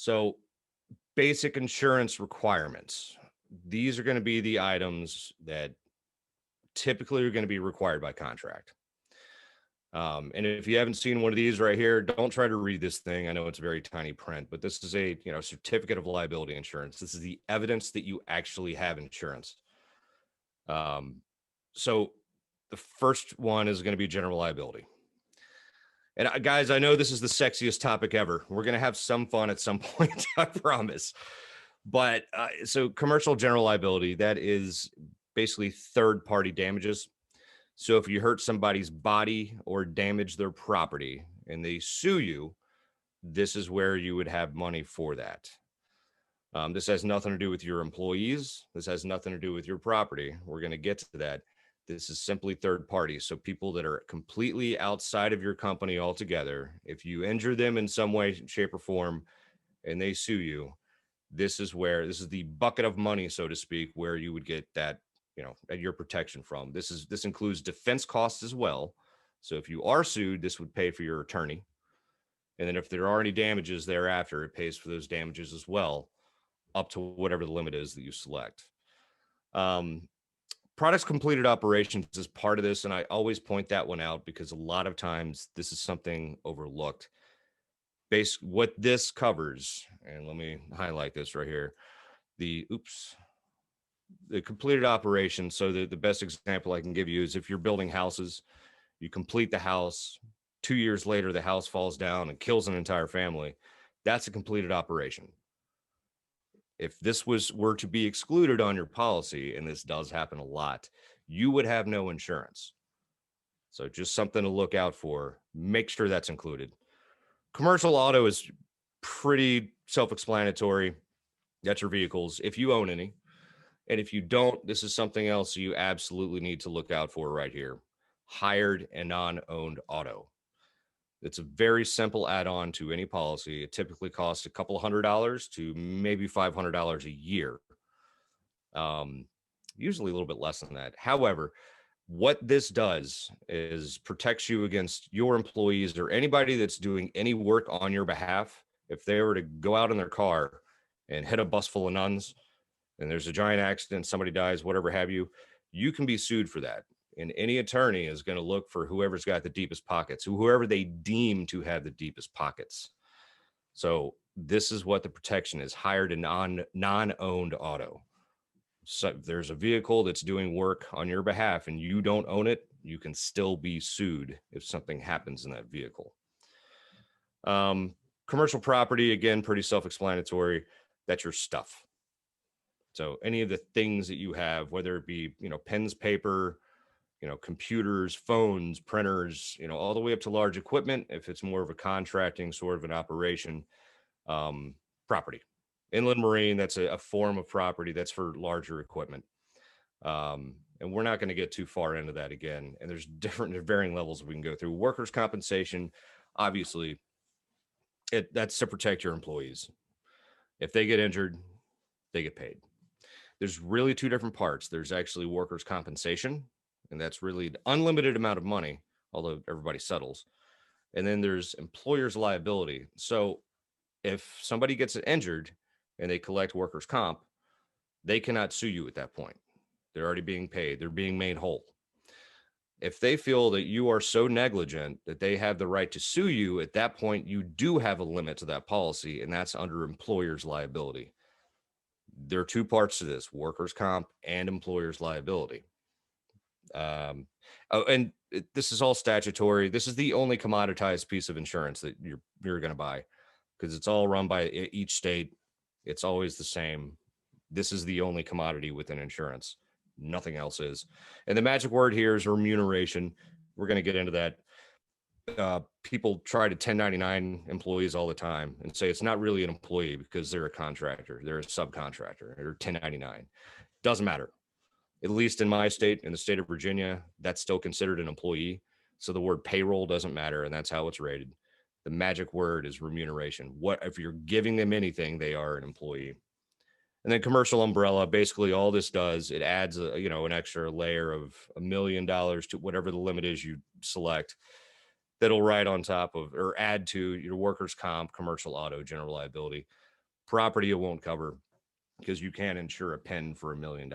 So basic insurance requirements. These are going to be the items that typically are going to be required by contract. And if you haven't seen one of these right here, don't try to read this thing. I know it's very tiny print, but this is a certificate of liability insurance. This is the evidence that you actually have insurance. So the first one is going to be general liability. And guys, I know this is the sexiest topic ever. We're going to have some fun at some point, I promise. But so commercial general liability, that is basically third party damages. So if you hurt somebody's body or damage their property and they sue you, this is where you would have money for that. This has nothing to do with your employees. This has nothing to do with your property. We're going to get to that. This is simply third party. So people that are completely outside of your company altogether, if you injure them in some way, shape, or form, and they sue you, this is the bucket of money, so to speak, where you would get that, at your protection from. This includes defense costs as well. So if you are sued, this would pay for your attorney. And then if there are any damages thereafter, it pays for those damages as well, up to whatever the limit is that you select. Products completed operations is part of this. And I always point that one out because a lot of times this is something overlooked. What this covers, and let me highlight this right here, the completed operation. So the best example I can give you is if you're building houses, you complete the house, 2 years later, the house falls down and kills an entire family. That's a completed operation. If this were to be excluded on your policy, and this does happen a lot, you would have no insurance. So just something to look out for. Make sure that's included. Commercial auto is pretty self-explanatory. That's your vehicles, if you own any. And if you don't, this is something else you absolutely need to look out for right here. Hired and non-owned auto. It's a very simple add-on to any policy. It typically costs a couple $100 to maybe $500 a year. Usually a little bit less than that. However, what this does is protects you against your employees or anybody that's doing any work on your behalf. If they were to go out in their car and hit a bus full of nuns and there's a giant accident, somebody dies, whatever have you, you can be sued for that. And any attorney is going to look for whoever's got the deepest pockets, whoever they deem to have the deepest pockets. So this is what the protection is: hired and non-owned auto. So if there's a vehicle that's doing work on your behalf and you don't own it, you can still be sued if something happens in that vehicle. Commercial property, again, pretty self-explanatory. That's your stuff. So any of the things that you have, whether it be, pens, paper, computers, phones, printers, all the way up to large equipment. If it's more of a contracting sort of an operation, property. Inland marine, that's a form of property that's for larger equipment. And we're not going to get too far into that again. And there's varying levels we can go through. Workers' compensation, obviously, that's to protect your employees. If they get injured, they get paid. There's really two different parts. There's actually workers' compensation, and that's really the unlimited amount of money, although everybody settles. And then there's employer's liability. So if somebody gets injured and they collect workers' comp, they cannot sue you at that point. They're already being paid. They're being made whole. If they feel that you are so negligent that they have the right to sue you, at that point, you do have a limit to that policy, and that's under employer's liability. There are two parts to this: workers' comp and employer's liability. This is all statutory. This is the only commoditized piece of insurance that you're going to buy, because it's all run by each state. It's always the same. This is the only commodity within insurance. Nothing else is. And the magic word here is remuneration. We're going to get into that. People try to 1099 employees all the time and say it's not really an employee because they're a contractor, they're a subcontractor, or 1099. Doesn't matter. At least in my state, in the state of Virginia, that's still considered an employee. So the word payroll doesn't matter, and that's how it's rated. The magic word is remuneration. What if you're giving them anything, they are an employee. And then commercial umbrella, basically all this does, it adds an extra layer of $1 million to whatever the limit is you select, that'll ride on top of or add to your workers' comp, commercial auto, general liability. Property it won't cover because you can't insure a pen for $1 million.